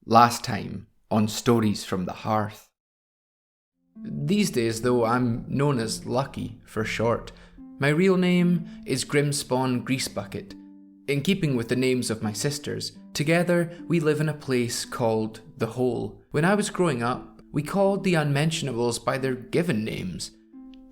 Last time on Stories from the Hearth. These days, though, I'm known as Lucky for short. My real name is Grimspawn Greasebucket. In keeping with the names of my sisters, together we live in a place called The Hole. When I was growing up, we called the unmentionables by their given names: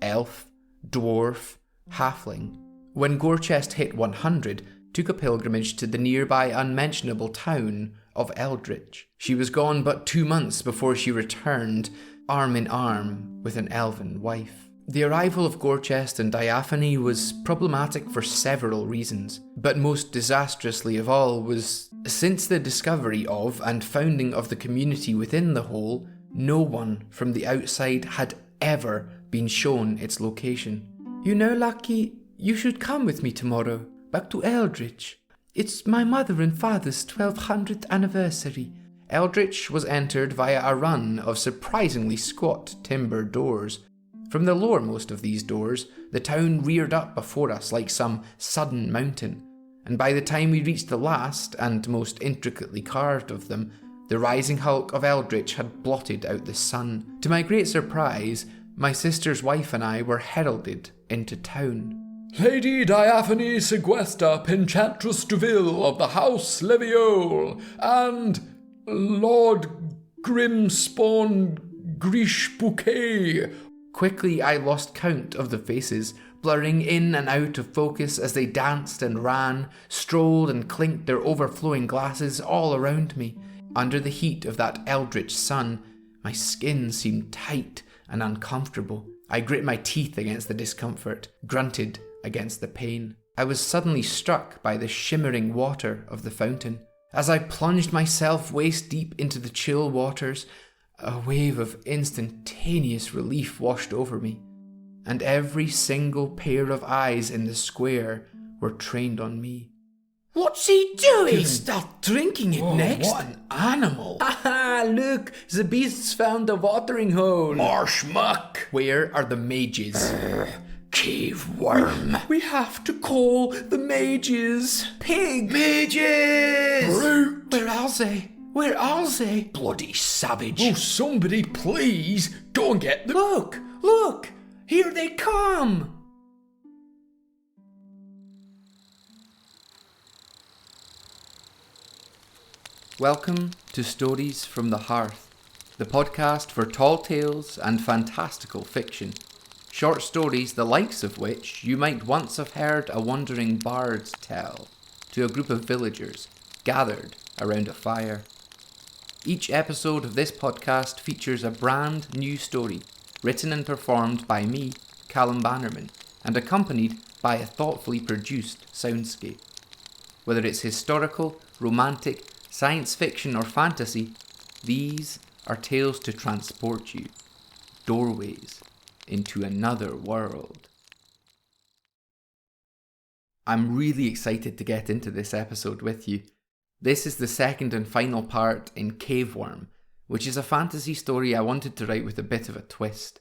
elf, dwarf, halfling. When Gorechest hit 100, took a pilgrimage to the nearby unmentionable town of Eldritch. She was gone but 2 months before she returned, arm in arm with an elven wife. The arrival of Gorechest and Diaphony was problematic for several reasons, but most disastrously of all was, since the discovery of and founding of the community within the Hole, no one from the outside had ever been shown its location. "You know, Lucky, you should come with me tomorrow, back to Eldritch. It's my mother and father's 1200th anniversary." Eldritch was entered via a run of surprisingly squat timber doors. From the lowermost of these doors, the town reared up before us like some sudden mountain, and by the time we reached the last and most intricately carved of them, the rising hulk of Eldritch had blotted out the sun. To my great surprise, my sister's wife and I were heralded into town. "Lady Diaphony Sequesta Penchantress Deville of the House Le Viol, and Lord Grimspawn Greasebucket." Quickly I lost count of the faces, blurring in and out of focus as they danced and ran, strolled and clinked their overflowing glasses all around me. Under the heat of that eldritch sun, my skin seemed tight and uncomfortable. I grit my teeth against the discomfort, grunted against the pain. I was suddenly struck by the shimmering water of the fountain. As I plunged myself waist deep into the chill waters, a wave of instantaneous relief washed over me, and every single pair of eyes in the square were trained on me. "What's he doing?" "He'll start drinking it next." What an animal! Ah, look, the beast's found the watering hole. Marsh muck! Where are the mages? Caveworm! We have to call the mages. Pig! Mages! Brute! Where are they? Where are they? Bloody savage! Oh, somebody please go and get them! Look! Here they come! Welcome to Stories from the Hearth, the podcast for tall tales and fantastical fiction. Short stories the likes of which you might once have heard a wandering bard tell to a group of villagers gathered around a fire. Each episode of this podcast features a brand new story, written and performed by me, Callum Bannerman, and accompanied by a thoughtfully produced soundscape. Whether it's historical, romantic, science fiction or fantasy, these are tales to transport you, doorways into another world. I'm really excited to get into this episode with you. This is the second and final part in Caveworm, which is a fantasy story I wanted to write with a bit of a twist.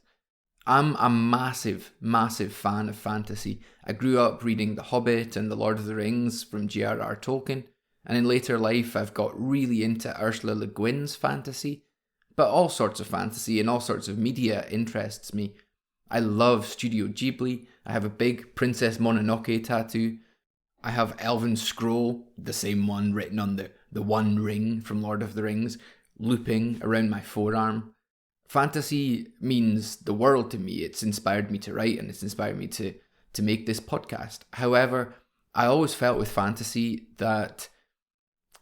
I'm a massive fan of fantasy. I grew up reading The Hobbit and The Lord of the Rings from J.R.R. Tolkien, and in later life I've got really into Ursula Le Guin's fantasy, but all sorts of fantasy and all sorts of media interests me. I love Studio Ghibli. I have a big Princess Mononoke tattoo. I have Elven Scroll, the same one written on the one ring from Lord of the Rings, looping around my forearm. Fantasy means the world to me. It's inspired me to write and it's inspired me to make this podcast. However, I always felt with fantasy that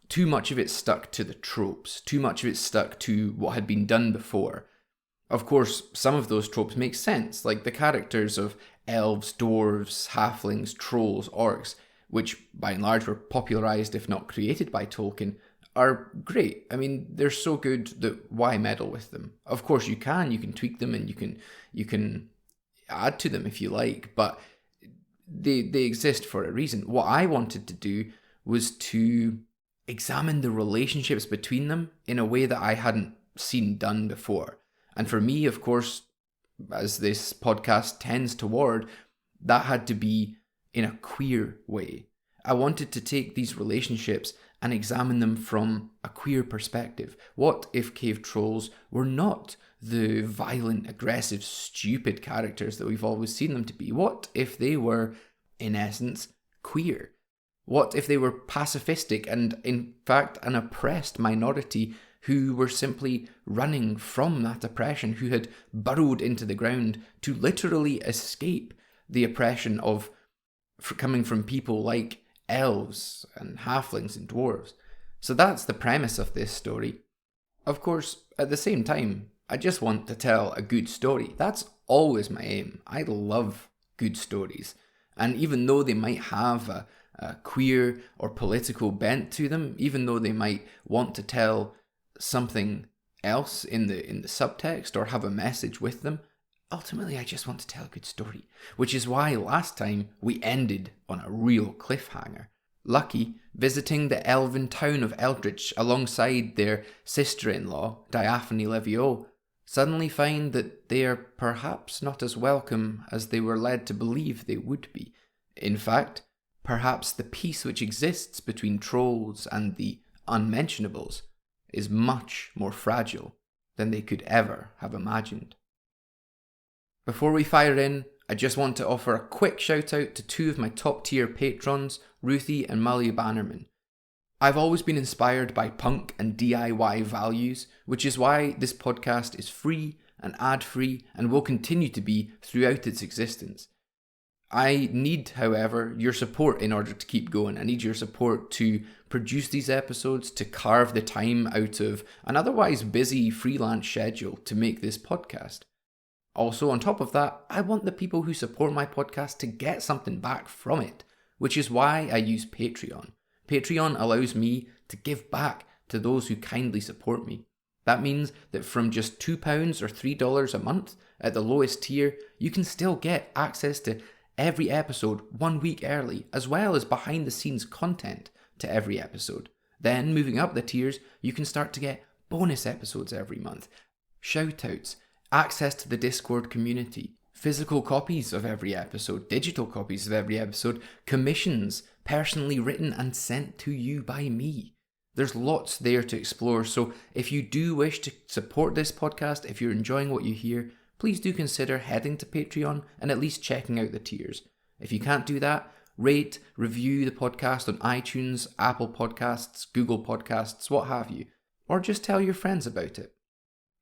too much of it stuck to the tropes, too much of it stuck to what had been done before. Of course, some of those tropes make sense, like the characters of elves, dwarves, halflings, trolls, orcs, which by and large were popularised, if not created by Tolkien, are great. I mean, they're so good that why meddle with them? Of course you can tweak them and you can add to them if you like, but they exist for a reason. What I wanted to do was to examine the relationships between them in a way that I hadn't seen done before. And for me, of course, as this podcast tends toward, that had to be in a queer way. I wanted to take these relationships and examine them from a queer perspective? What if cave trolls were not the violent, aggressive, stupid characters that we've always seen them to be? What if they were, in essence, queer? What if they were pacifistic and, in fact, an oppressed minority who were simply running from that oppression, who had burrowed into the ground to literally escape the oppression of coming from people like elves and halflings and dwarves? So that's the premise of this story. Of course, at the same time, I just want to tell a good story. That's always my aim. I love good stories. And even though they might have a queer or political bent to them, even though they might want to tell something else in the subtext or have a message with them, ultimately I just want to tell a good story. Which is why last time we ended on a real cliffhanger. Lucky, visiting the elven town of Eldritch alongside their sister-in-law, Diaphony Le Viol, suddenly find that they are perhaps not as welcome as they were led to believe they would be. In fact, perhaps the peace which exists between trolls and the unmentionables is much more fragile than they could ever have imagined. Before we fire in, I just want to offer a quick shout out to two of my top tier patrons, Ruthie and Molly Bannerman. I've always been inspired by punk and DIY values, which is why this podcast is free and ad-free and will continue to be throughout its existence. I need, however, your support in order to keep going. I need your support to produce these episodes, to carve the time out of an otherwise busy freelance schedule to make this podcast. Also, on top of that, I want the people who support my podcast to get something back from it, which is why I use Patreon. Patreon allows me to give back to those who kindly support me. That means that from just £2 or $3 a month at the lowest tier, you can still get access to every episode 1 week early, as well as behind the scenes content to every episode. Then, moving up the tiers, you can start to get bonus episodes every month, shoutouts, access to the Discord community, physical copies of every episode, digital copies of every episode, commissions personally written and sent to you by me. There's lots there to explore, so if you do wish to support this podcast, if you're enjoying what you hear, please do consider heading to Patreon and at least checking out the tiers. If you can't do that, rate, review the podcast on iTunes, Apple Podcasts, Google Podcasts, what have you, or just tell your friends about it.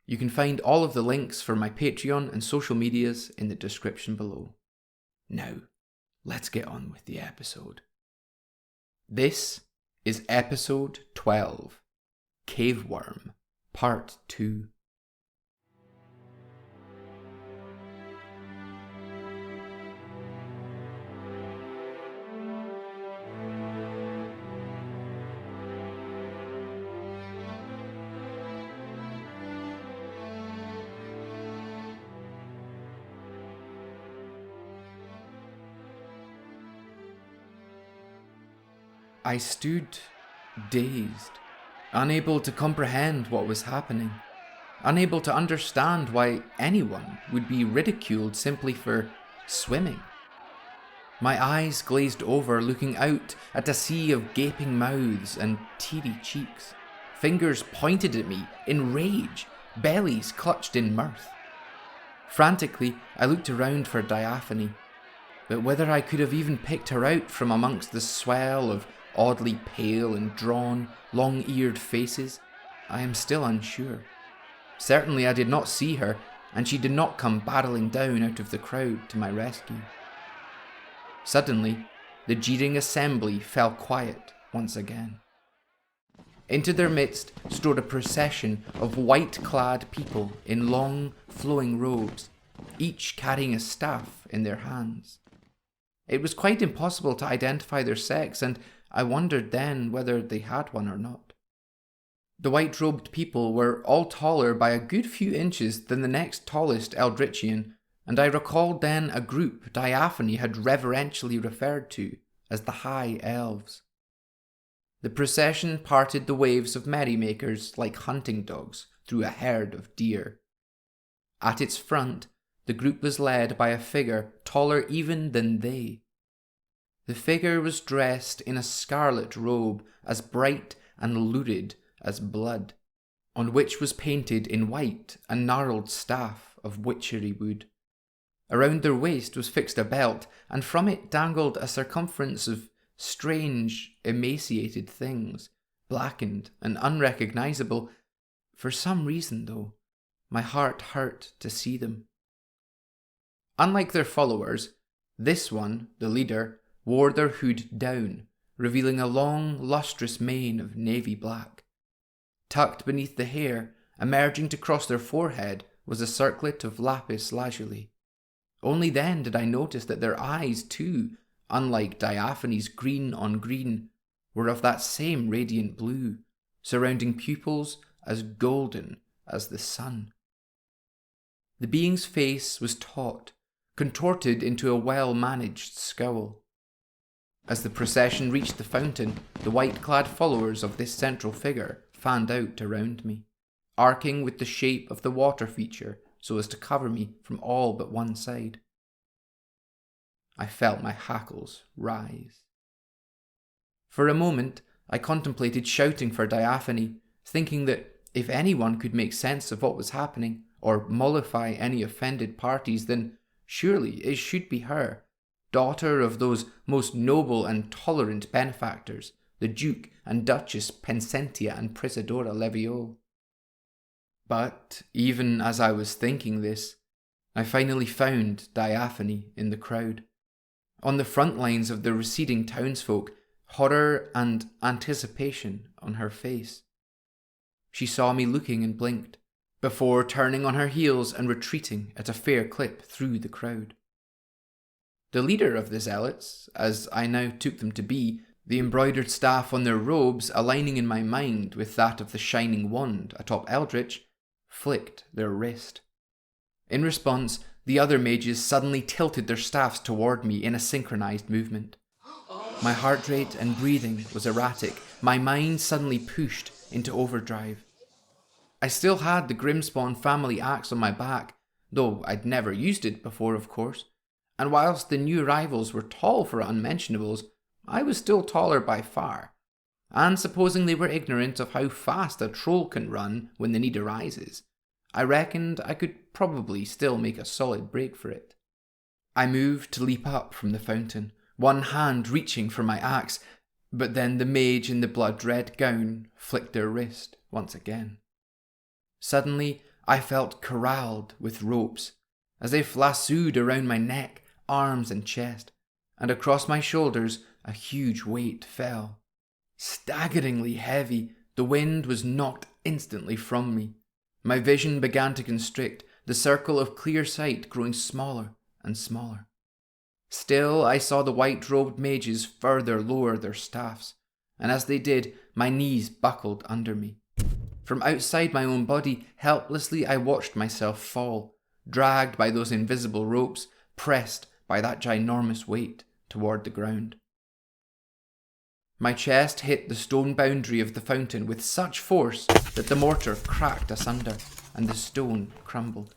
You can find all of the links for my Patreon and social medias in the description below. Now, let's get on with the episode. This is episode 12, Caveworm, part 2. I stood dazed, unable to comprehend what was happening, unable to understand why anyone would be ridiculed simply for swimming. My eyes glazed over, looking out at a sea of gaping mouths and teary cheeks. Fingers pointed at me in rage, bellies clutched in mirth. Frantically, I looked around for Diaphony, but whether I could have even picked her out from amongst the swell of oddly pale and drawn, long-eared faces, I am still unsure. Certainly I did not see her, and she did not come barreling down out of the crowd to my rescue. Suddenly, the jeering assembly fell quiet once again. Into their midst strode a procession of white-clad people in long, flowing robes, each carrying a staff in their hands. It was quite impossible to identify their sex, and I wondered then whether they had one or not. The white-robed people were all taller by a good few inches than the next tallest Eldritchian, and I recalled then a group Diaphony had reverentially referred to as the High Elves. The procession parted the waves of merrymakers like hunting dogs through a herd of deer. At its front, the group was led by a figure taller even than they. The figure was dressed in a scarlet robe as bright and lurid as blood, on which was painted in white a gnarled staff of witchery wood. Around their waist was fixed a belt, and from it dangled a circumference of strange, emaciated things, blackened and unrecognisable. For some reason, though, my heart hurt to see them. Unlike their followers, this one, the leader, wore their hood down, revealing a long, lustrous mane of navy black. Tucked beneath the hair, emerging to cross their forehead, was a circlet of lapis lazuli. Only then did I notice that their eyes, too, unlike Diaphony's green on green, were of that same radiant blue, surrounding pupils as golden as the sun. The being's face was taut, contorted into a well-managed scowl. As the procession reached the fountain, the white-clad followers of this central figure fanned out around me, arcing with the shape of the water feature so as to cover me from all but one side. I felt my hackles rise. For a moment, I contemplated shouting for Diaphony, thinking that if anyone could make sense of what was happening, or mollify any offended parties, then surely it should be her, daughter of those most noble and tolerant benefactors, the Duke and Duchess Pensentia and Prisadora Le Viol. But even as I was thinking this, I finally found Diaphony in the crowd. On the front lines of the receding townsfolk, horror and anticipation on her face. She saw me looking and blinked, before turning on her heels and retreating at a fair clip through the crowd. The leader of the zealots, as I now took them to be, the embroidered staff on their robes aligning in my mind with that of the shining wand atop Eldritch, flicked their wrist. In response, the other mages suddenly tilted their staffs toward me in a synchronized movement. My heart rate and breathing was erratic, my mind suddenly pushed into overdrive. I still had the Grimspawn family axe on my back, though I'd never used it before, of course, and whilst the new arrivals were tall for unmentionables, I was still taller by far, and supposing they were ignorant of how fast a troll can run when the need arises, I reckoned I could probably still make a solid break for it. I moved to leap up from the fountain, one hand reaching for my axe, but then the mage in the blood-red gown flicked their wrist once again. Suddenly, I felt corralled with ropes, as if lassoed around my neck, arms and chest, and across my shoulders a huge weight fell. Staggeringly heavy, the wind was knocked instantly from me. My vision began to constrict, the circle of clear sight growing smaller and smaller. Still, I saw the white-robed mages further lower their staffs, and as they did, my knees buckled under me. From outside my own body, helplessly I watched myself fall, dragged by those invisible ropes, pressed by that ginormous weight toward the ground. My chest hit the stone boundary of the fountain with such force that the mortar cracked asunder and the stone crumbled.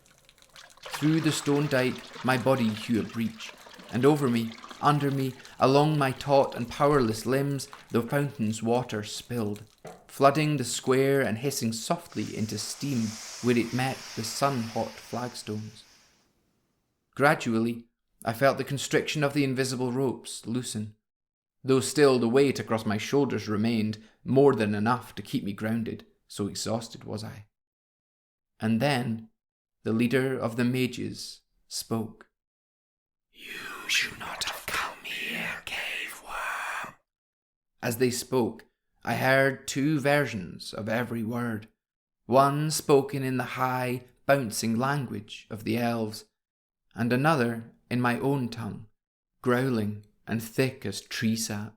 Through the stone dike, my body hew a breach, and over me, under me, along my taut and powerless limbs, the fountain's water spilled, flooding the square and hissing softly into steam where it met the sun-hot flagstones. Gradually, I felt the constriction of the invisible ropes loosen, though still the weight across my shoulders remained more than enough to keep me grounded, so exhausted was I. And then, the leader of the mages spoke. "You should not have come here, Caveworm." As they spoke, I heard two versions of every word, one spoken in the high, bouncing language of the elves, and another in my own tongue, growling and thick as tree sap.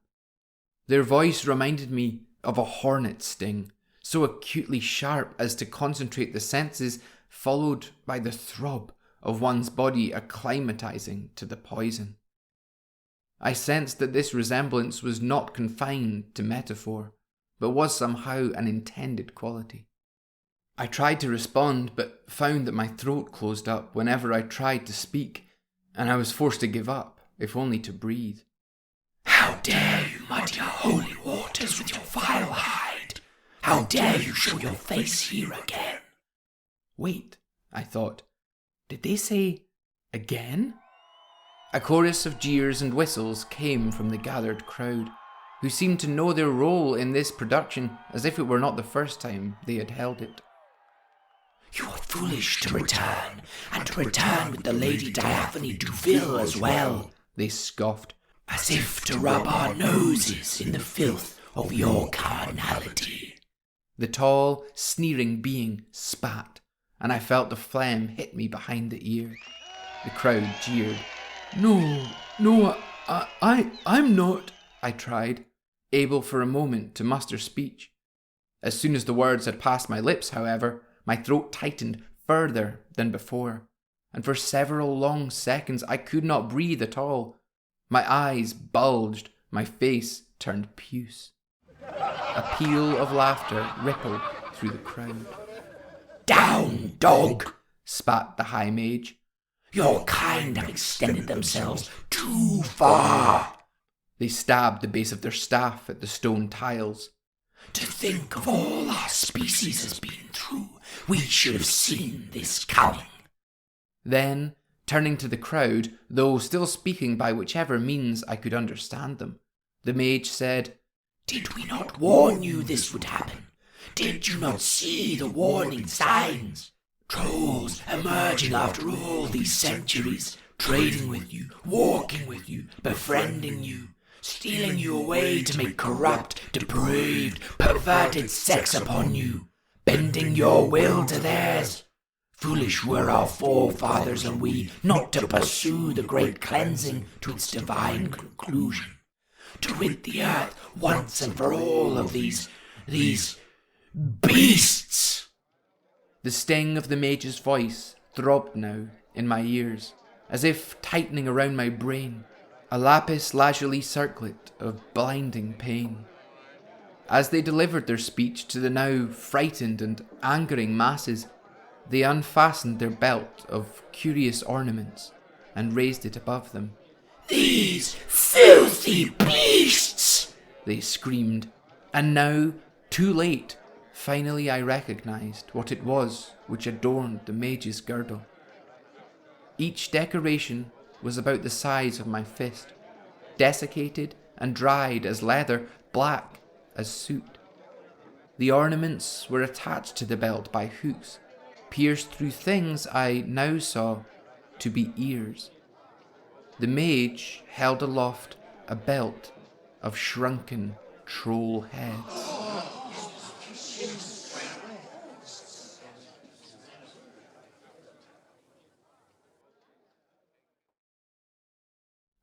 Their voice reminded me of a hornet's sting, so acutely sharp as to concentrate the senses, followed by the throb of one's body acclimatizing to the poison. I sensed that this resemblance was not confined to metaphor, but was somehow an intended quality. I tried to respond, but found that my throat closed up whenever I tried to speak, and I was forced to give up, if only to breathe. How dare you muddy our holy waters with your vile hide? How dare you show your face here again? Wait, I thought. Did they say again? A chorus of jeers and whistles came from the gathered crowd, who seemed to know their role in this production as if it were not the first time they had held it. You are foolish to return, and to return with the Lady Diaphony Le Viol as well, they scoffed, as if to rub our noses in the filth of your carnality. The tall, sneering being spat, and I felt the phlegm hit me behind the ear. The crowd jeered. No, I'm not, I tried, able for a moment to muster speech. As soon as the words had passed my lips, however, my throat tightened further than before, and for several long seconds I could not breathe at all. My eyes bulged, my face turned puce. A peal of laughter rippled through the crowd. Down, dog, spat the High Mage. Your kind have extended themselves too far. They stabbed the base of their staff at the stone tiles. To think of all our species has been through, we should have seen this coming. Then, turning to the crowd, though still speaking by whichever means I could understand them, the mage said, Did we not warn you this would happen? Did you not see the warning signs? Trolls emerging after all these centuries, trading with you, walking with you, befriending you, stealing you away to make corrupt, depraved, perverted sex upon you, bending your will to theirs. Foolish were our forefathers and we not to pursue the great cleansing to its divine conclusion, to rid the earth once and for all of these beasts. The sting of the mage's voice throbbed now in my ears, as if tightening around my brain, a lapis lazuli circlet of blinding pain. As they delivered their speech to the now frightened and angering masses, they unfastened their belt of curious ornaments and raised it above them. These filthy beasts! They screamed, and now, too late, finally I recognized what it was which adorned the mage's girdle. Each decoration was about the size of my fist, desiccated and dried as leather, black as soot. The ornaments were attached to the belt by hooks, pierced through things I now saw to be ears. The mage held aloft a belt of shrunken troll heads.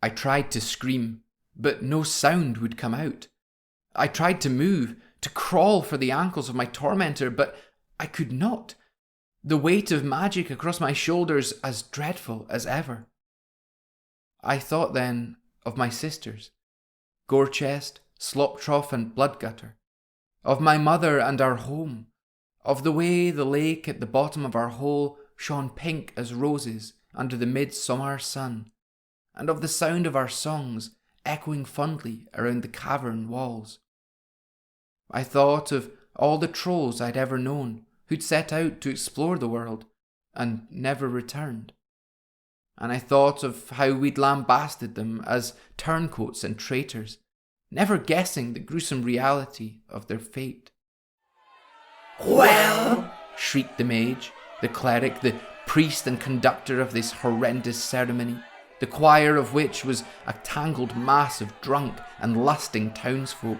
I tried to scream, but no sound would come out. I tried to move, to crawl for the ankles of my tormentor, but I could not. The weight of magic across my shoulders as dreadful as ever. I thought then of my sisters, Gorechest, Sloptrough and Bloodgutter, of my mother and our home, of the way the lake at the bottom of our hole shone pink as roses under the midsummer sun, and of the sound of our songs echoing fondly around the cavern walls. I thought of all the trolls I'd ever known who'd set out to explore the world and never returned. And I thought of how we'd lambasted them as turncoats and traitors, never guessing the gruesome reality of their fate. Well, shrieked the mage, the cleric, the priest and conductor of this horrendous ceremony, the choir of which was a tangled mass of drunk and lusting townsfolk.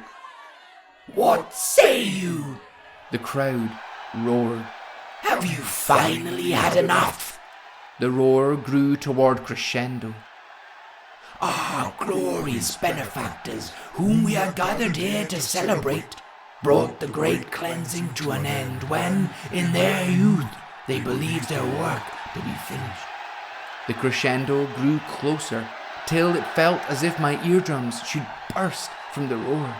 What say you? The crowd roared. Have you finally had enough? The roar grew toward crescendo. Our glorious benefactors, whom we are gathered here to celebrate, brought the great cleansing to an end when, in their youth, they believed their work to be finished. The crescendo grew closer, till it felt as if my eardrums should burst from the roar.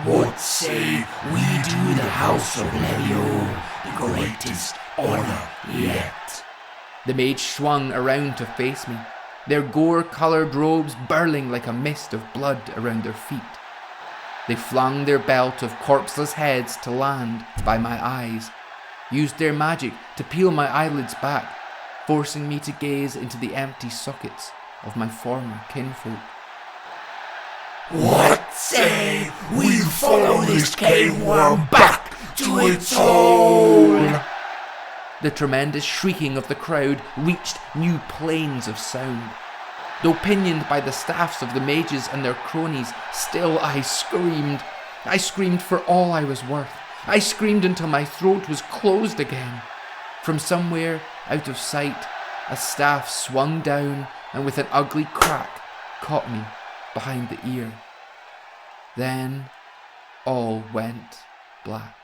What say we do the house of Le Viol the greatest honor yet? The mage swung around to face me, their gore-coloured robes burling like a mist of blood around their feet. They flung their belt of corpseless heads to land by my eyes, used their magic to peel my eyelids back, forcing me to gaze into the empty sockets of my former kinfolk. What say we follow this caveworm back to its hole? The tremendous shrieking of the crowd reached new planes of sound. Though pinioned by the staffs of the mages and their cronies, still I screamed. I screamed for all I was worth. I screamed until my throat was closed again. From somewhere out of sight, a staff swung down and with an ugly crack caught me behind the ear. Then all went black.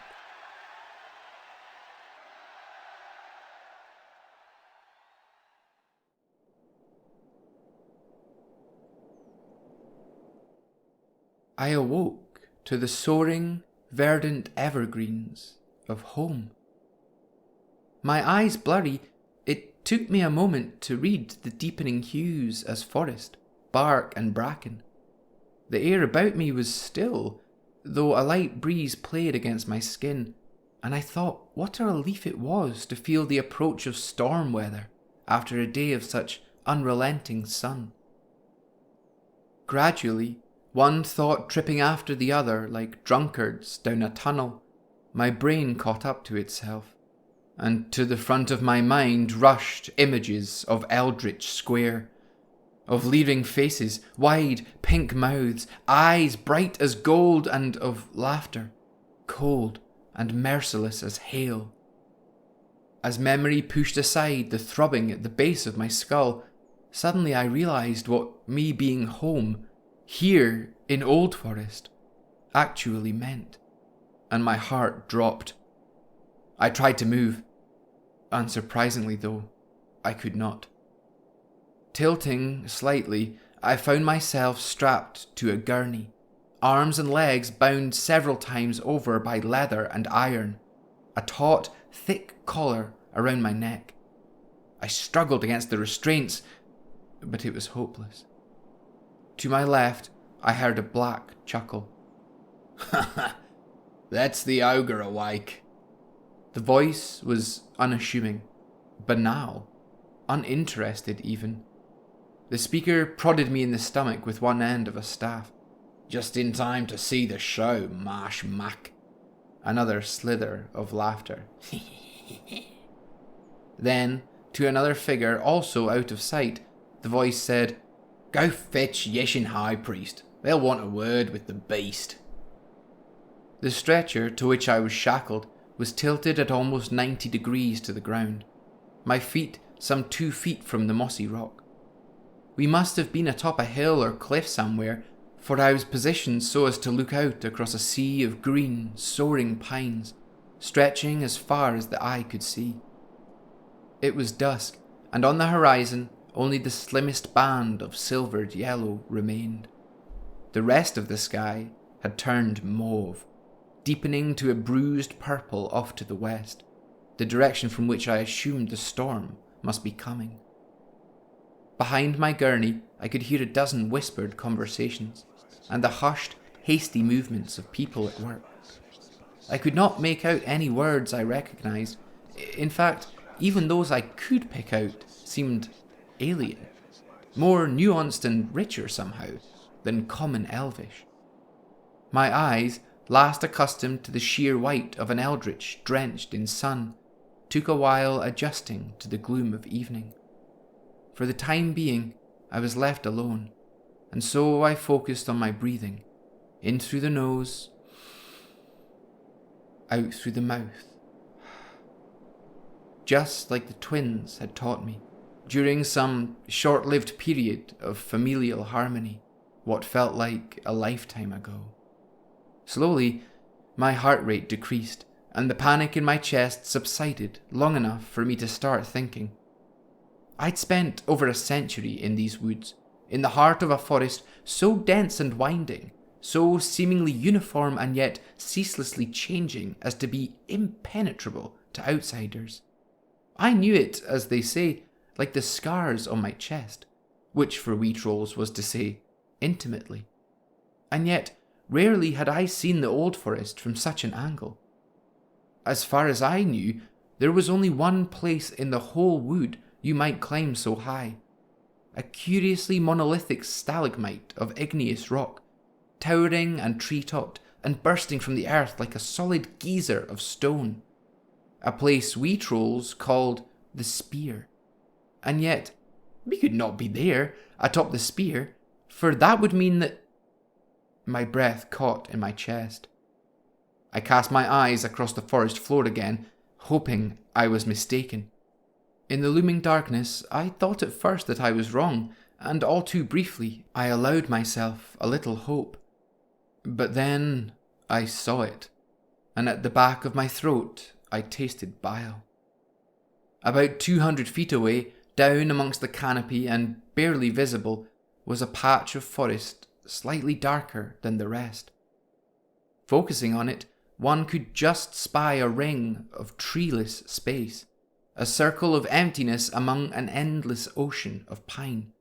I awoke to the soaring, verdant evergreens of home. My eyes blurry, it took me a moment to read the deepening hues as forest, bark and bracken. The air about me was still, though a light breeze played against my skin, and I thought what a relief it was to feel the approach of storm weather after a day of such unrelenting sun. Gradually, one thought tripping after the other like drunkards down a tunnel, my brain caught up to itself, and to the front of my mind rushed images of Eldritch Square, of leering faces, wide pink mouths, eyes bright as gold, and of laughter, cold and merciless as hail. As memory pushed aside the throbbing at the base of my skull, suddenly I realised what me being home, here in Old Forest, actually meant, and my heart dropped. I tried to move. Unsurprisingly though, I could not. Tilting slightly, I found myself strapped to a gurney, arms and legs bound several times over by leather and iron, a taut, thick collar around my neck. I struggled against the restraints, but it was hopeless. To my left, I heard a black chuckle. "Ha ha, that's the ogre awake." The voice was unassuming, banal, uninterested even. The speaker prodded me in the stomach with one end of a staff. "Just in time to see the show, marsh muck." Another slither of laughter. Then, to another figure also out of sight, the voice said, "Go fetch Yeshin High Priest. They'll want a word with the beast." The stretcher to which I was shackled was tilted at almost 90 degrees to the ground, my feet some 2 feet from the mossy rock. We must have been atop a hill or cliff somewhere, for I was positioned so as to look out across a sea of green, soaring pines, stretching as far as the eye could see. It was dusk, and on the horizon only the slimmest band of silvered yellow remained. The rest of the sky had turned mauve, deepening to a bruised purple off to the west, the direction from which I assumed the storm must be coming. Behind my gurney, I could hear a dozen whispered conversations, and the hushed, hasty movements of people at work. I could not make out any words I recognised. In fact, even those I could pick out seemed alien, more nuanced and richer somehow than common Elvish. My eyes, last accustomed to the sheer white of an eldritch drenched in sun, took a while adjusting to the gloom of evening. For the time being, I was left alone, and so I focused on my breathing, in through the nose, out through the mouth. Just like the twins had taught me, during some short-lived period of familial harmony, what felt like a lifetime ago. Slowly, my heart rate decreased, and the panic in my chest subsided long enough for me to start thinking. I'd spent over a century in these woods, in the heart of a forest so dense and winding, so seemingly uniform and yet ceaselessly changing as to be impenetrable to outsiders. I knew it, as they say, like the scars on my chest, which for we trolls was to say, intimately. And yet, rarely had I seen the old forest from such an angle. As far as I knew, there was only one place in the whole wood you might climb so high. A curiously monolithic stalagmite of igneous rock, towering and tree-topped and bursting from the earth like a solid geyser of stone. A place we trolls called the Spear. And yet, we could not be there, atop the Spear, for that would mean that... My breath caught in my chest. I cast my eyes across the forest floor again, hoping I was mistaken. In the looming darkness, I thought at first that I was wrong, and all too briefly I allowed myself a little hope. But then I saw it, and at the back of my throat I tasted bile. About 200 feet away, down amongst the canopy and barely visible, was a patch of forest slightly darker than the rest. Focusing on it, one could just spy a ring of treeless space, a circle of emptiness among an endless ocean of pine.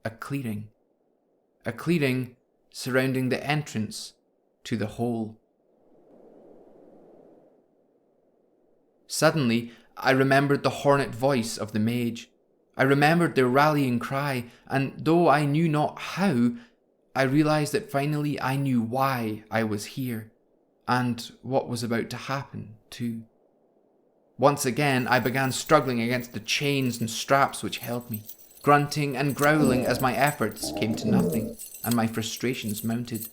A clearing surrounding the entrance to the hole. Suddenly, I remembered the hornet voice of the mage. I remembered their rallying cry, and though I knew not how, I realised that finally I knew why I was here, and what was about to happen too. Once again, I began struggling against the chains and straps which held me, grunting and growling as my efforts came to nothing, and my frustrations mounted.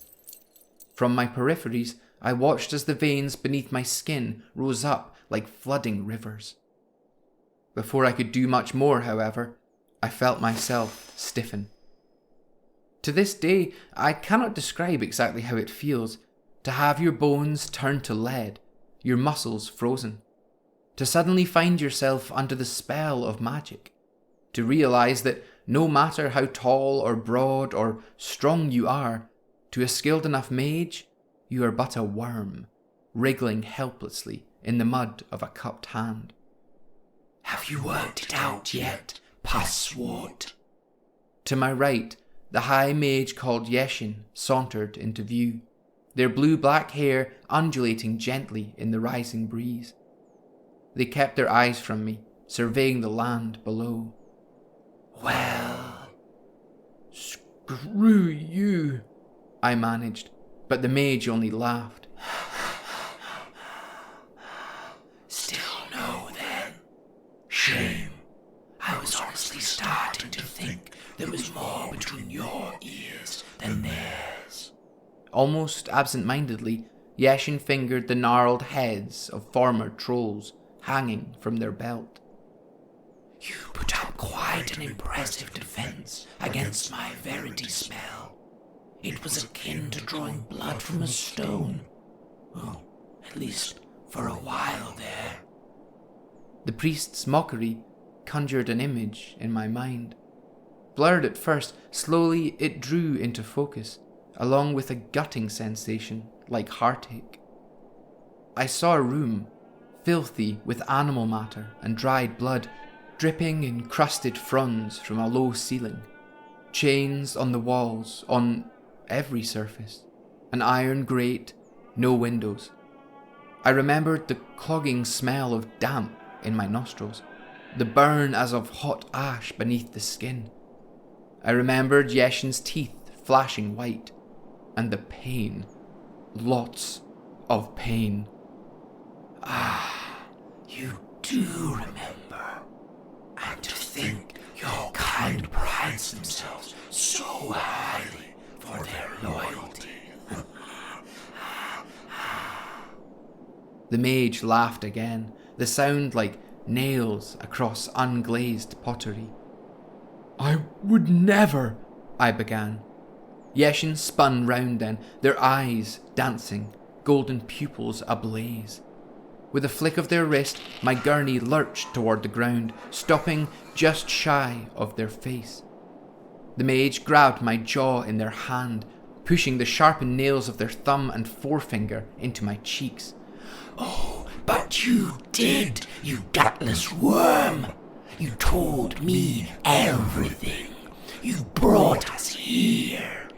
From my peripheries, I watched as the veins beneath my skin rose up like flooding rivers. Before I could do much more, however, I felt myself stiffen. To this day, I cannot describe exactly how it feels to have your bones turn to lead, your muscles frozen, to suddenly find yourself under the spell of magic, to realise that no matter how tall or broad or strong you are, to a skilled enough mage, you are but a worm, wriggling helplessly in the mud of a cupped hand. Have you worked it out yet, Passwort? To my right, the high mage called Yeshin sauntered into view, their blue-black hair undulating gently in the rising breeze. They kept their eyes from me, surveying the land below. Well, Screw you, I managed, but the mage only laughed. Still no then. Shame. I was honestly starting to think there was more between your ears than theirs. Almost absent-mindedly, Yeshin fingered the gnarled heads of former trolls hanging from their belt. You put up quite an impressive defense against my verity spell. It was akin to drawing blood from a stone. Well, at least for a while there. The priest's mockery conjured an image in my mind. Blurred at first, slowly it drew into focus, along with a gutting sensation like heartache. I saw a room, filthy with animal matter and dried blood, dripping in crusted fronds from a low ceiling, chains on the walls, on every surface, an iron grate, no windows. I remembered the clogging smell of damp in my nostrils, the burn as of hot ash beneath the skin. I remembered Yeshin's teeth flashing white, and the pain, lots of pain. Ah, you do remember. And to think your kind prides themselves so highly for their loyalty. The mage laughed again, the sound like nails across unglazed pottery. I would never, I began. Yeshin spun round then, their eyes dancing, golden pupils ablaze. With a flick of their wrist, my gurney lurched toward the ground, stopping just shy of their face. The mage grabbed my jaw in their hand, pushing the sharpened nails of their thumb and forefinger into my cheeks. Oh, but you did, you gutless worm! You told me everything. You brought us here.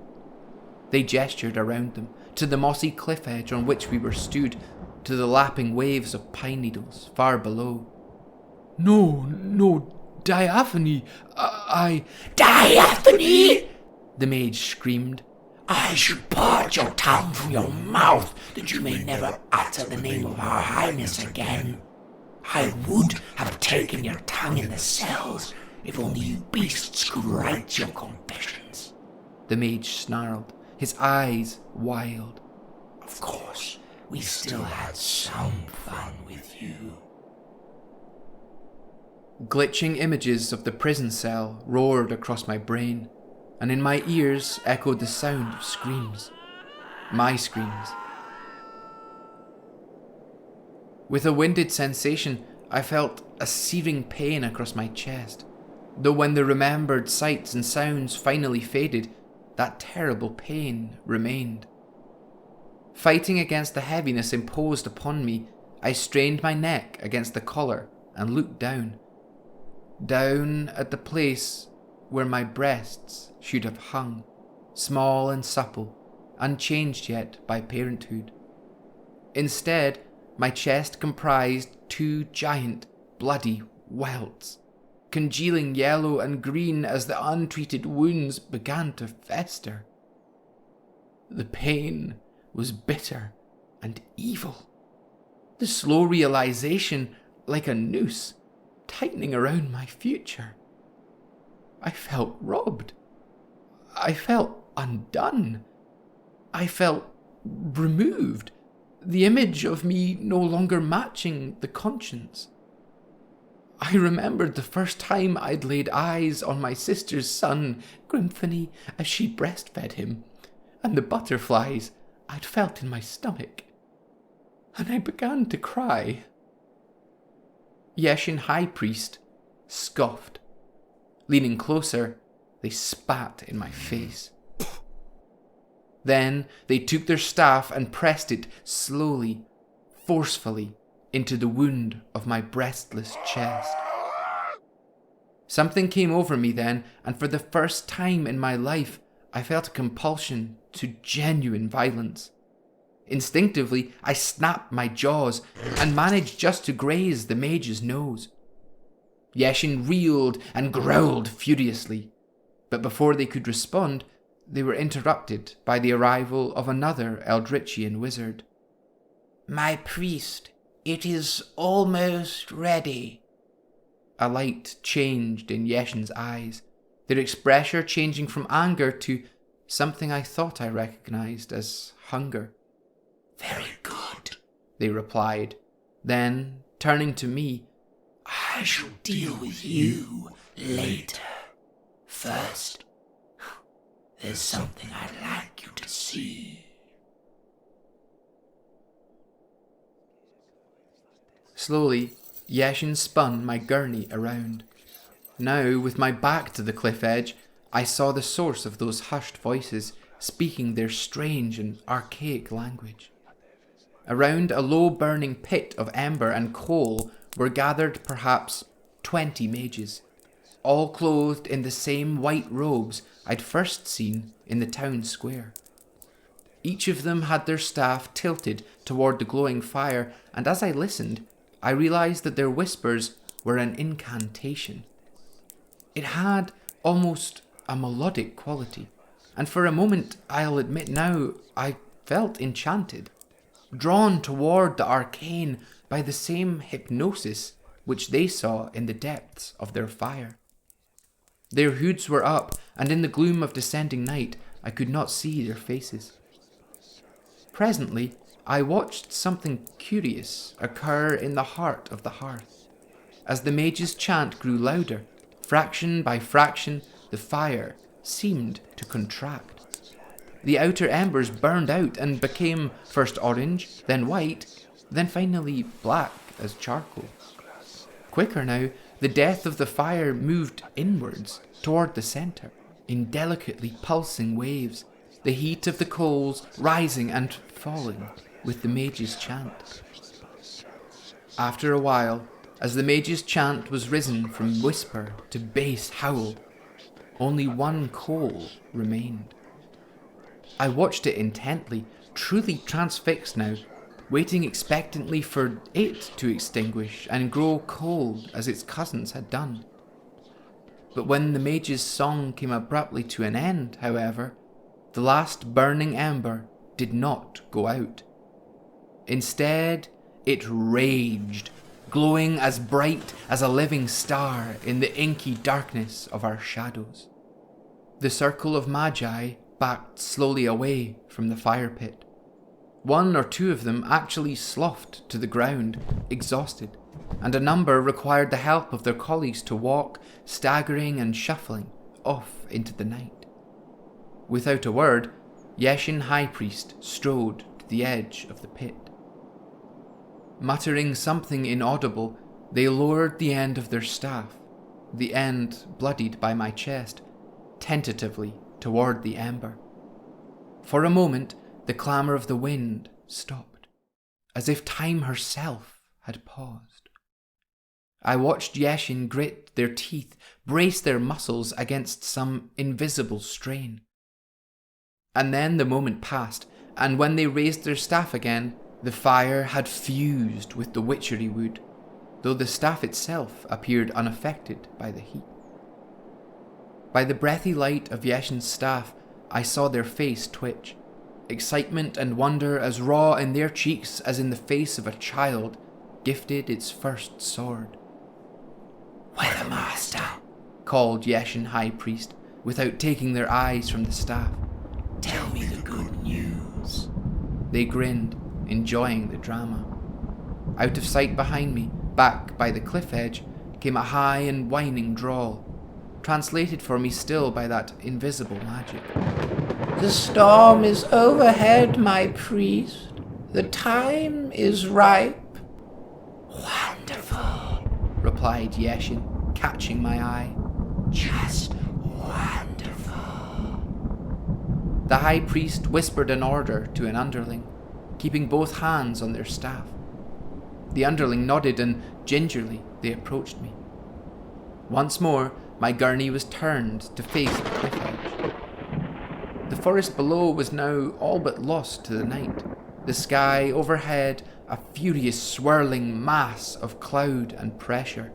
They gestured around them, to the mossy cliff edge on which we were stood, to the lapping waves of pine needles far below. No, Diaphony, I... Diaphony! The mage screamed. I should part your tongue from your mouth, that you may never utter the name of our highness again. I would have taken your tongue in the cells, if only you beasts could write your confessions. The mage snarled, his eyes wild. Of course, we still had some fun with you. Glitching images of the prison cell roared across my brain, and in my ears echoed the sound of screams. My screams. With a winded sensation, I felt a searing pain across my chest, though when the remembered sights and sounds finally faded, that terrible pain remained. Fighting against the heaviness imposed upon me, I strained my neck against the collar and looked down. Down at the place where my breasts should have hung, small and supple, unchanged yet by parenthood. Instead, my chest comprised two giant, bloody welts, congealing yellow and green as the untreated wounds began to fester. The pain was bitter and evil. The slow realization, like a noose, tightening around my future. I felt robbed. I felt undone. I felt removed, the image of me no longer matching the conscience. I remembered the first time I'd laid eyes on my sister's son, Grimphony, as she breastfed him, and the butterflies I'd felt in my stomach. And I began to cry. Yeshin High Priest scoffed. Leaning closer, they spat in my face. Then they took their staff and pressed it slowly, forcefully, into the wound of my breastless chest. Something came over me then, and for the first time in my life, I felt a compulsion to genuine violence. Instinctively, I snapped my jaws and managed just to graze the mage's nose. Yeshin reeled and growled furiously, but before they could respond, they were interrupted by the arrival of another Eldritchian wizard. My priest, it is almost ready. A light changed in Yeshin's eyes, their expression changing from anger to something I thought I recognized as hunger. Very good, they replied. Then, turning to me, I shall deal with you later. First, there's something I'd like you to see. Slowly, Yeshin spun my gurney around. Now, with my back to the cliff edge, I saw the source of those hushed voices speaking their strange and archaic language. Around a low burning pit of ember and coal were gathered perhaps 20 mages, all clothed in the same white robes I'd first seen in the town square. Each of them had their staff tilted toward the glowing fire, and as I listened, I realized that their whispers were an incantation. It had almost a melodic quality, and for a moment, I'll admit now, I felt enchanted, drawn toward the arcane by the same hypnosis which they saw in the depths of their fire. Their hoods were up, and in the gloom of descending night, I could not see their faces. Presently, I watched something curious occur in the heart of the hearth. As the mage's chant grew louder, fraction by fraction, the fire seemed to contract. The outer embers burned out and became first orange, then white, then finally black as charcoal. Quicker now, the death of the fire moved inwards toward the centre, in delicately pulsing waves, the heat of the coals rising and falling with the mage's chant. After a while, as the mage's chant was risen from whisper to bass howl, Only one coal remained. I watched it intently, truly transfixed now, waiting expectantly for it to extinguish and grow cold as its cousins had done. But when the mage's song came abruptly to an end, however, the last burning ember did not go out. Instead, it raged, glowing as bright as a living star in the inky darkness of our shadows. The circle of magi backed slowly away from the fire pit. One or two of them actually sloughed to the ground, exhausted, and a number required the help of their colleagues to walk, staggering and shuffling, off into the night. Without a word, Yeshin High Priest strode to the edge of the pit. Muttering something inaudible, they lowered the end of their staff, the end bloodied by my chest, tentatively toward the ember. For a moment, the clamour of the wind stopped, as if time herself had paused. I watched Yeshin grit their teeth, brace their muscles against some invisible strain. And then the moment passed, and when they raised their staff again, the fire had fused with the witchery wood, though the staff itself appeared unaffected by the heat. By the breathy light of Yeshin's staff, I saw their face twitch, excitement and wonder as raw in their cheeks as in the face of a child gifted its first sword. "Weathermaster," called Yeshin High Priest, without taking their eyes from the staff. "tell me the good news." They grinned, enjoying the drama. Out of sight behind me, back by the cliff edge, came a high and whining drawl, translated for me still by that invisible magic. The storm is overhead, my priest. The time is ripe. "Wonderful," replied Yeshin, catching my eye. "just wonderful." The high priest whispered an order to an underling, keeping both hands on their staff. The underling nodded and gingerly they approached me. Once more, my gurney was turned to face the cliff edge. The forest below was now all but lost to the night, the sky overhead a furious swirling mass of cloud and pressure,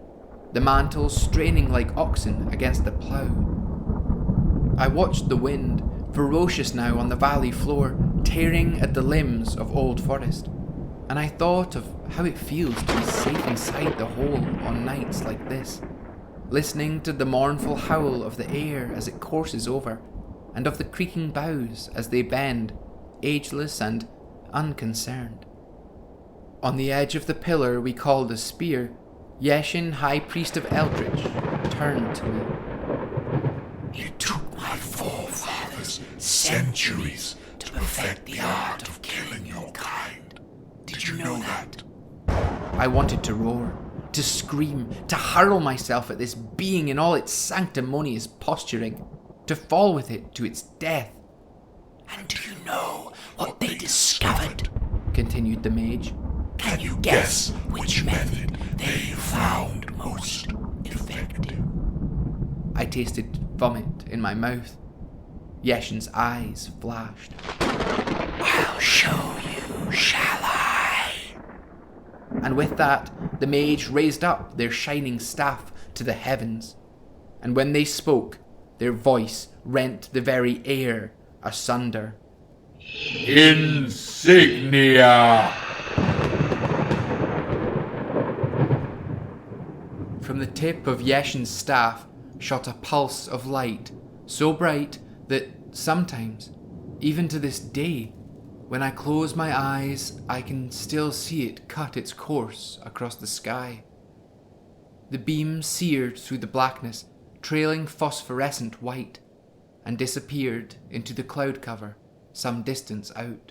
the mantle straining like oxen against the plough. I watched the wind, ferocious now on the valley floor, tearing at the limbs of old forest, and I thought of how it feels to be safe inside the hole on nights like this, listening to the mournful howl of the air as it courses over, and of the creaking boughs as they bend, ageless and unconcerned. On the edge of the pillar we called a spear, Yeshin, High Priest of Eldritch, turned to me. "It took my forefathers centuries to perfect the art of killing your kind. Did you know that?" I wanted to roar, to scream, to hurl myself at this being in all its sanctimonious posturing, to fall with it to its death. "And do you know what they discovered?" continued the mage. "Can you guess which method they found most effective?" I tasted vomit in my mouth. Yeshin's eyes flashed. "I'll show you, shall I?" And with that, the mage raised up their shining staff to the heavens, and when they spoke, their voice rent the very air asunder. Insignia! From the tip of Yeshin's staff shot a pulse of light, so bright that sometimes, even to this day, when I close my eyes, I can still see it cut its course across the sky. The beam seared through the blackness, trailing phosphorescent white, and disappeared into the cloud cover some distance out.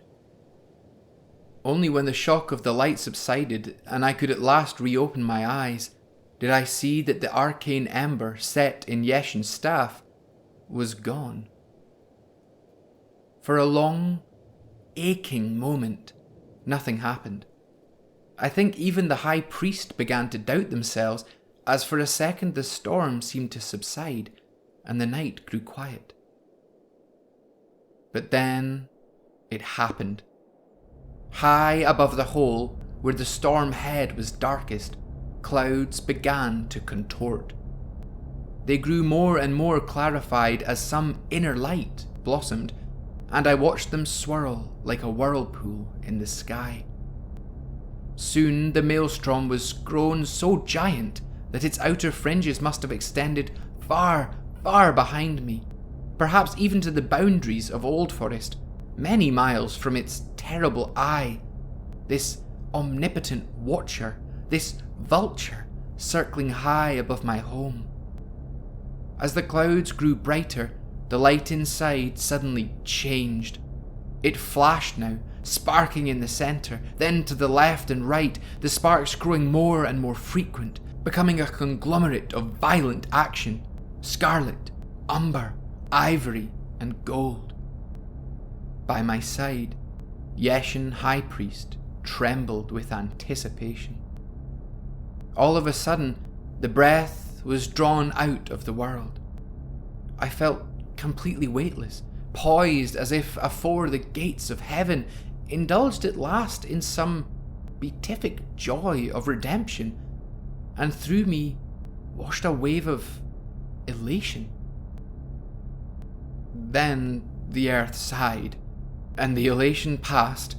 Only when the shock of the light subsided and I could at last reopen my eyes did I see that the arcane ember set in Yeshin's staff was gone. For a long, aching moment, nothing happened. I think even the high priest began to doubt themselves, as for a second the storm seemed to subside, and the night grew quiet. But then it happened. High above the hole, where the storm head was darkest, clouds began to contort. They grew more and more clarified as some inner light blossomed, and I watched them swirl like a whirlpool in the sky. Soon the maelstrom was grown so giant that its outer fringes must have extended far, far behind me, perhaps even to the boundaries of Old Forest, many miles from its terrible eye, this omnipotent watcher, this vulture circling high above my home. As the clouds grew brighter, the light inside suddenly changed. It flashed now, sparking in the centre, then to the left and right, the sparks growing more and more frequent, becoming a conglomerate of violent action, scarlet, umber, ivory, and gold. By my side, Yeshin High Priest trembled with anticipation. All of a sudden, the breath was drawn out of the world. I felt completely weightless, poised as if afore the gates of heaven, indulged at last in some beatific joy of redemption, and through me washed a wave of elation. Then the earth sighed, and the elation passed,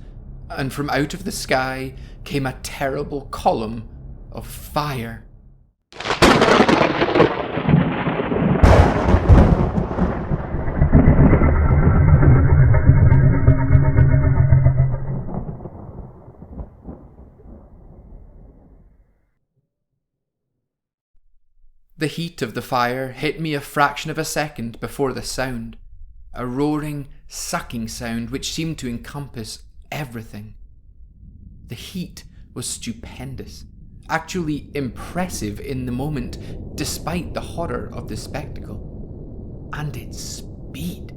and from out of the sky came a terrible column of fire. The heat of the fire hit me a fraction of a second before the sound, a roaring, sucking sound which seemed to encompass everything. The heat was stupendous, actually impressive in the moment, despite the horror of the spectacle. And its speed.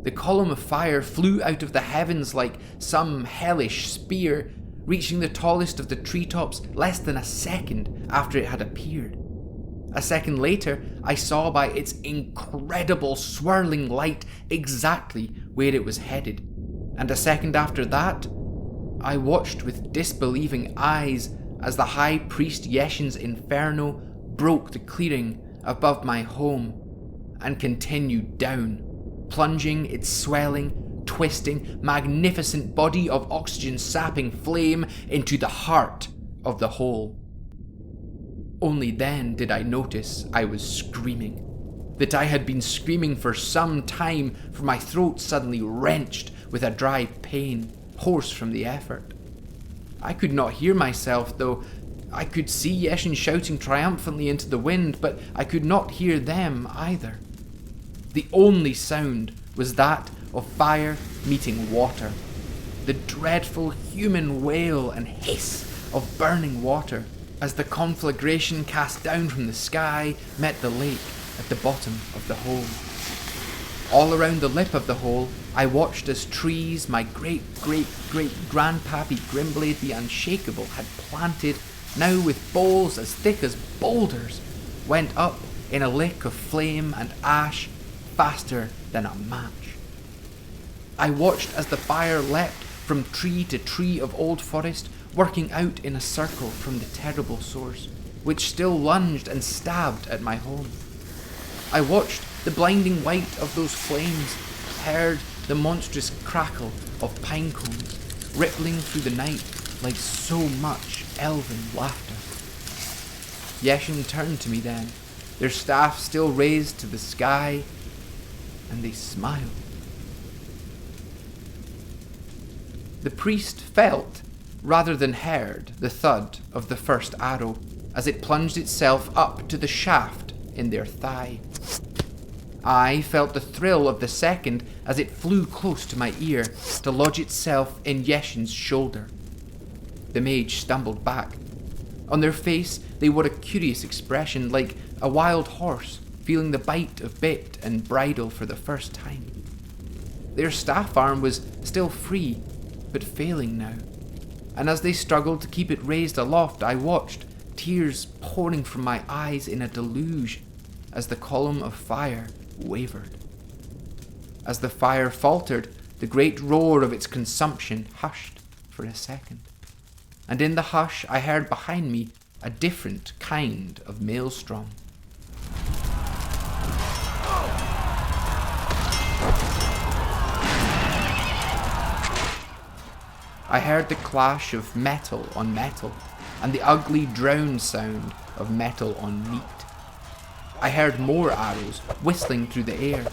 The column of fire flew out of the heavens like some hellish spear, reaching the tallest of the treetops less than a second after it had appeared. A second later, I saw by its incredible swirling light exactly where it was headed, and a second after that, I watched with disbelieving eyes as the High Priest Yeshin's inferno broke the clearing above my home and continued down, plunging its swelling, twisting, magnificent body of oxygen-sapping flame into the heart of the hole. Only then did I notice I was screaming. That I had been screaming for some time, for my throat suddenly wrenched with a dry pain, hoarse from the effort. I could not hear myself, though I could see Yeshin shouting triumphantly into the wind, but I could not hear them either. The only sound was that of fire meeting water, the dreadful human wail and hiss of burning water, as the conflagration cast down from the sky met the lake at the bottom of the hole. All around the lip of the hole, I watched as trees my great-great-great-grandpappy Grimblade the Unshakable had planted, now with boles as thick as boulders, went up in a lick of flame and ash faster than a match. I watched as the fire leapt from tree to tree of Old Forest, working out in a circle from the terrible source, which still lunged and stabbed at my home. I watched the blinding white of those flames, heard the monstrous crackle of pine cones, rippling through the night like so much elven laughter. Yeshin turned to me then, their staff still raised to the sky, and they smiled. The priest felt, rather than heard, the thud of the first arrow as it plunged itself up to the shaft in their thigh. I felt the thrill of the second as it flew close to my ear to lodge itself in Yeshin's shoulder. The mage stumbled back. On their face they wore a curious expression, like a wild horse feeling the bite of bit and bridle for the first time. Their staff arm was still free, but failing now, and as they struggled to keep it raised aloft, I watched, tears pouring from my eyes in a deluge, as the column of fire wavered. As the fire faltered, the great roar of its consumption hushed for a second. And in the hush I heard behind me a different kind of maelstrom. I heard the clash of metal on metal, and the ugly drowned sound of metal on meat. I heard more arrows whistling through the air,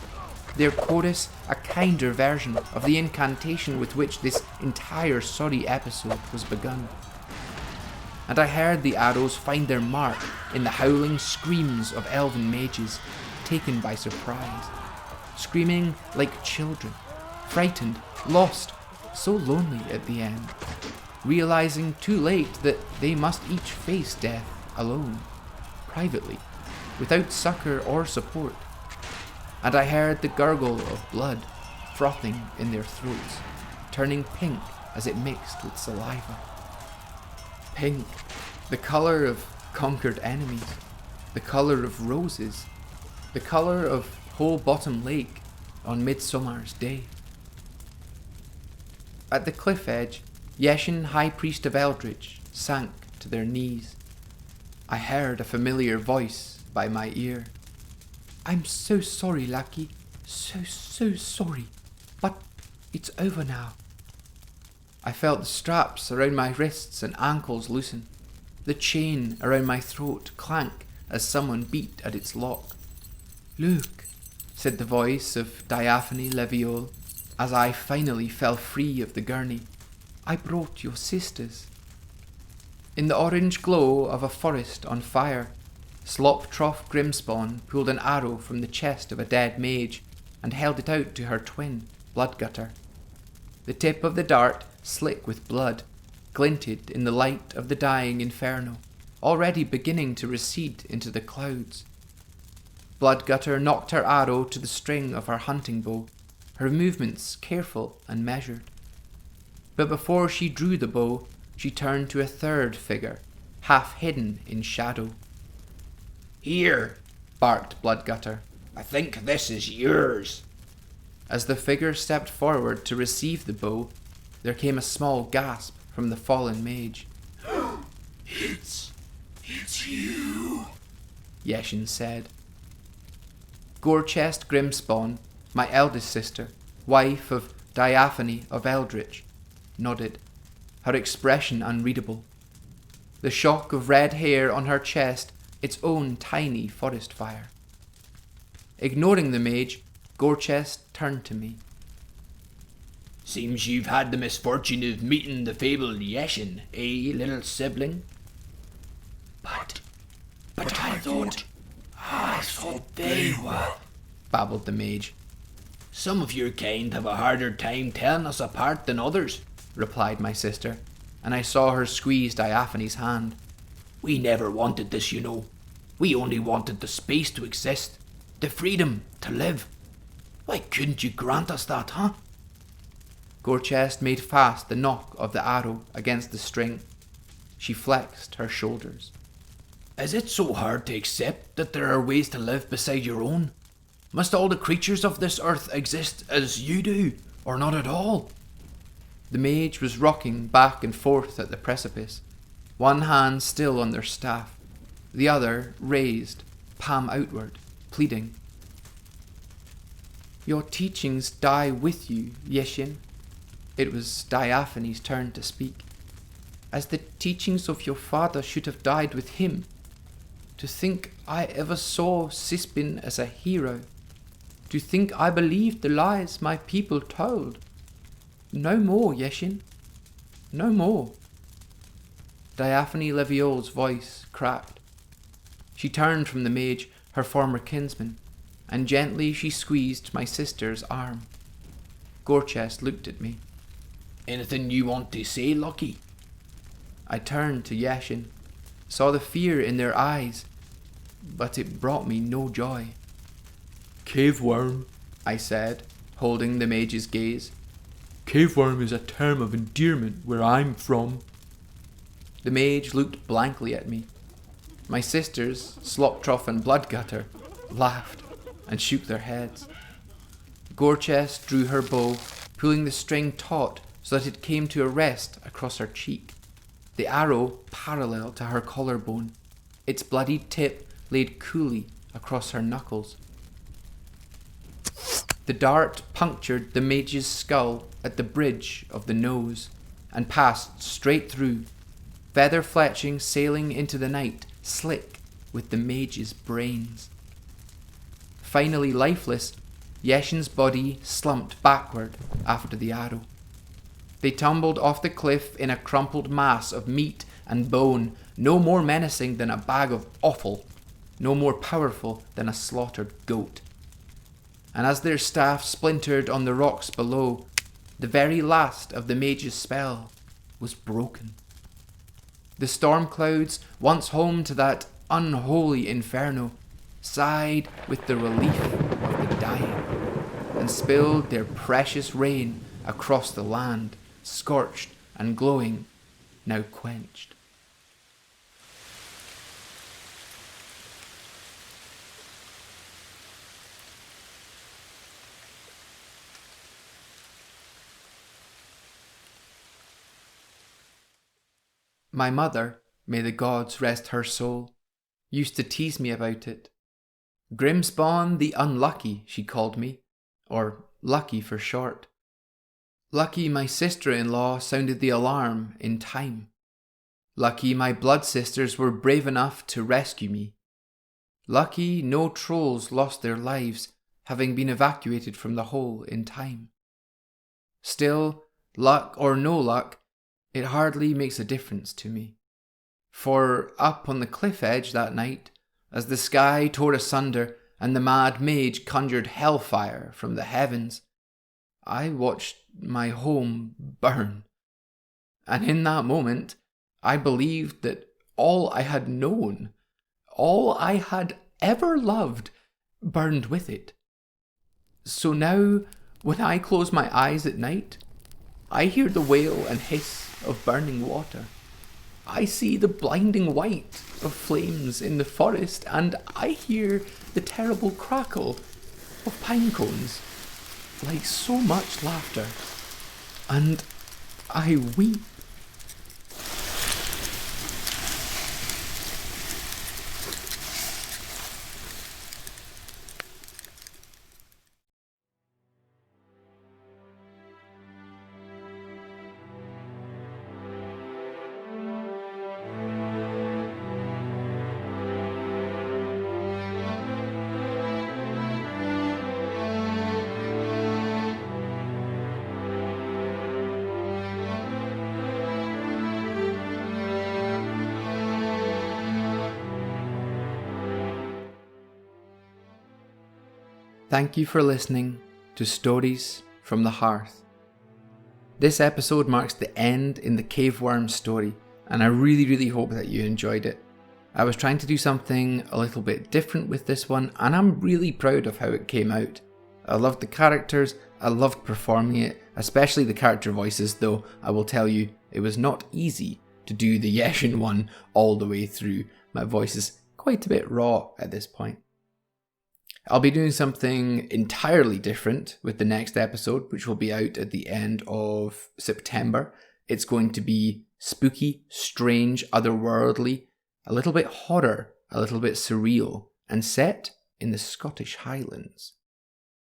their chorus a kinder version of the incantation with which this entire sorry episode was begun. And I heard the arrows find their mark in the howling screams of elven mages, taken by surprise, screaming like children, frightened, lost, so lonely at the end, realizing too late that they must each face death alone, privately, without succor or support. And I heard the gurgle of blood frothing in their throats, turning pink as it mixed with saliva. Pink, the colour of conquered enemies, the colour of roses, the colour of Whole Bottom Lake on Midsummer's Day. At the cliff edge, Yeshin, High Priest of Eldritch, sank to their knees. I heard a familiar voice by my ear. "I'm so sorry, Lucky. So sorry. But it's over now." I felt the straps around my wrists and ankles loosen, the chain around my throat clank as someone beat at its lock. "Look," said the voice of Diaphony Le Viol, as I finally fell free of the gurney. "I brought your sisters." In the orange glow of a forest on fire, Slop-Trough Grimspawn pulled an arrow from the chest of a dead mage and held it out to her twin, Bloodgutter. The tip of the dart, slick with blood, glinted in the light of the dying inferno, already beginning to recede into the clouds. Bloodgutter knocked her arrow to the string of her hunting bow, her movements careful and measured. But before she drew the bow, she turned to a third figure, half hidden in shadow. "Here," barked Bloodgutter. "I think this is yours." As the figure stepped forward to receive the bow, there came a small gasp from the fallen mage. It's you," Yeshin said. Gorechest Grimspawn, my eldest sister, wife of Diaphony of Eldritch, nodded, her expression unreadable. The shock of red hair on her chest, its own tiny forest fire. Ignoring the mage, Gorechest turned to me. "Seems you've had the misfortune of meeting the fabled Yeshin, eh, little sibling?" But I thought they were," babbled the mage. "Some of your kind have a harder time telling us apart than others," replied my sister, and I saw her squeeze Diaphony's hand. "We never wanted this, you know. We only wanted the space to exist, the freedom to live. Why couldn't you grant us that, huh?" Gorechest made fast the knock of the arrow against the string. She flexed her shoulders. "Is it so hard to accept that there are ways to live beside your own? Must all the creatures of this earth exist as you do, or not at all?" The mage was rocking back and forth at the precipice, one hand still on their staff, the other raised, palm outward, pleading. "Your teachings die with you, Yeshin." It was Diaphony's turn to speak. "As the teachings of your father should have died with him. To think I ever saw Sispin as a hero. To think I believed the lies my people told. No more, Yeshin. No more." Diaphony Le Viol's voice cracked. She turned from the mage, her former kinsman, and gently she squeezed my sister's arm. Gorechest looked at me. "Anything you want to say, Lucky?" I turned to Yeshin, saw the fear in their eyes, but it brought me no joy. Caveworm, I said, holding the mage's gaze. Caveworm is a term of endearment where I'm from. The mage looked blankly at me. My sisters, Slop-Trough and Bloodgutter, laughed, and shook their heads. Gorechest drew her bow, pulling the string taut so that it came to a rest across her cheek, the arrow parallel to her collarbone, its bloodied tip laid coolly across her knuckles. The dart punctured the mage's skull at the bridge of the nose and passed straight through, feather fletching sailing into the night, slick with the mage's brains. Finally lifeless, Yeshin's body slumped backward after the arrow. They tumbled off the cliff in a crumpled mass of meat and bone, no more menacing than a bag of offal, no more powerful than a slaughtered goat. And as their staff splintered on the rocks below, the very last of the mage's spell was broken. The storm clouds, once home to that unholy inferno, sighed with the relief of the dying, and spilled their precious rain across the land, scorched and glowing, now quenched. My mother, may the gods rest her soul, used to tease me about it. Grimspawn the Unlucky, she called me, or Lucky for short. Lucky my sister-in-law sounded the alarm in time. Lucky my blood sisters were brave enough to rescue me. Lucky no trolls lost their lives, having been evacuated from the hole in time. Still, luck or no luck, it hardly makes a difference to me. For up on the cliff edge that night, as the sky tore asunder and the mad mage conjured hellfire from the heavens, I watched my home burn. And in that moment, I believed that all I had known, all I had ever loved, burned with it. So now, when I close my eyes at night, I hear the wail and hiss of burning water. I see the blinding white of flames in the forest, and I hear the terrible crackle of pine cones, like so much laughter. And I weep. Thank you for listening to Stories from the Hearth. This episode marks the end in the Caveworm story, and I really hope that you enjoyed it. I was trying to do something a little bit different with this one, and I'm really proud of how it came out. I loved the characters, I loved performing it, especially the character voices, though I will tell you, it was not easy to do the Yeshin one all the way through. My voice is quite a bit raw at this point. I'll be doing something entirely different with the next episode, which will be out at the end of September. It's going to be spooky, strange, otherworldly, a little bit horror, a little bit surreal, and set in the Scottish Highlands.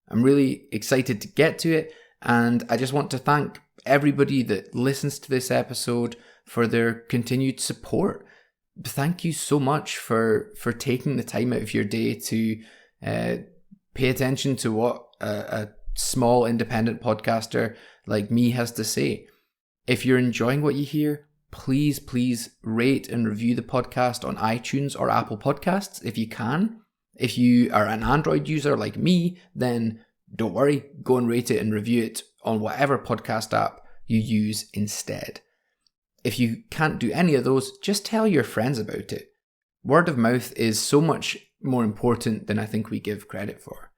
I'm really excited to get to it, and I just want to thank everybody that listens to this episode for their continued support. Thank you so much for taking the time out of your day to pay attention to what a small independent podcaster like me has to say. If you're enjoying what you hear, please rate and review the podcast on iTunes or Apple Podcasts if you can. If you are an Android user like me, then don't worry, go and rate it and review it on whatever podcast app you use instead. If you can't do any of those, just tell your friends about it. Word of mouth is so much more important than I think we give credit for.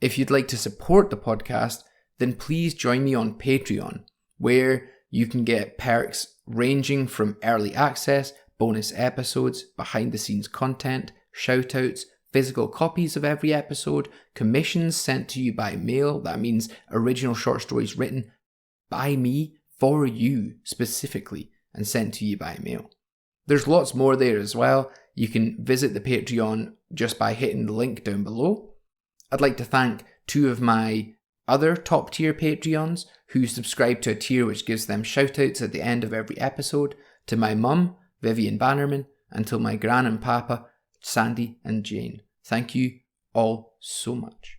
If you'd like to support the podcast, then please join me on Patreon, where you can get perks ranging from early access, bonus episodes, behind the scenes content, shoutouts, physical copies of every episode, commissions sent to you by mail. That means original short stories written by me for you specifically and sent to you by mail. There's lots more there as well. You can visit the Patreon just by hitting the link down below. I'd like to thank 2 of my other top tier Patreons who subscribe to a tier which gives them shoutouts at the end of every episode, to my mum, Vivian Bannerman, and to my gran and papa, Sandy and Jane. Thank you all so much.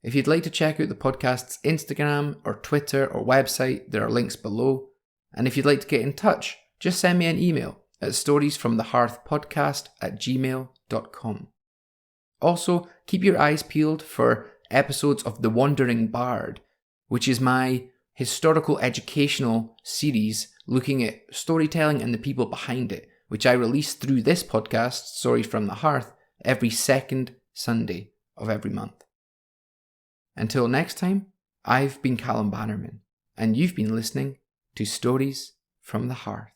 If you'd like to check out the podcast's Instagram or Twitter or website, there are links below. And if you'd like to get in touch, just send me an email at storiesfromthehearthpodcast@gmail.com. Also, keep your eyes peeled for episodes of The Wandering Bard, which is my historical educational series looking at storytelling and the people behind it, which I release through this podcast, Stories from the Hearth, every second Sunday of every month. Until next time, I've been Callum Bannerman, and you've been listening to Stories from the Hearth.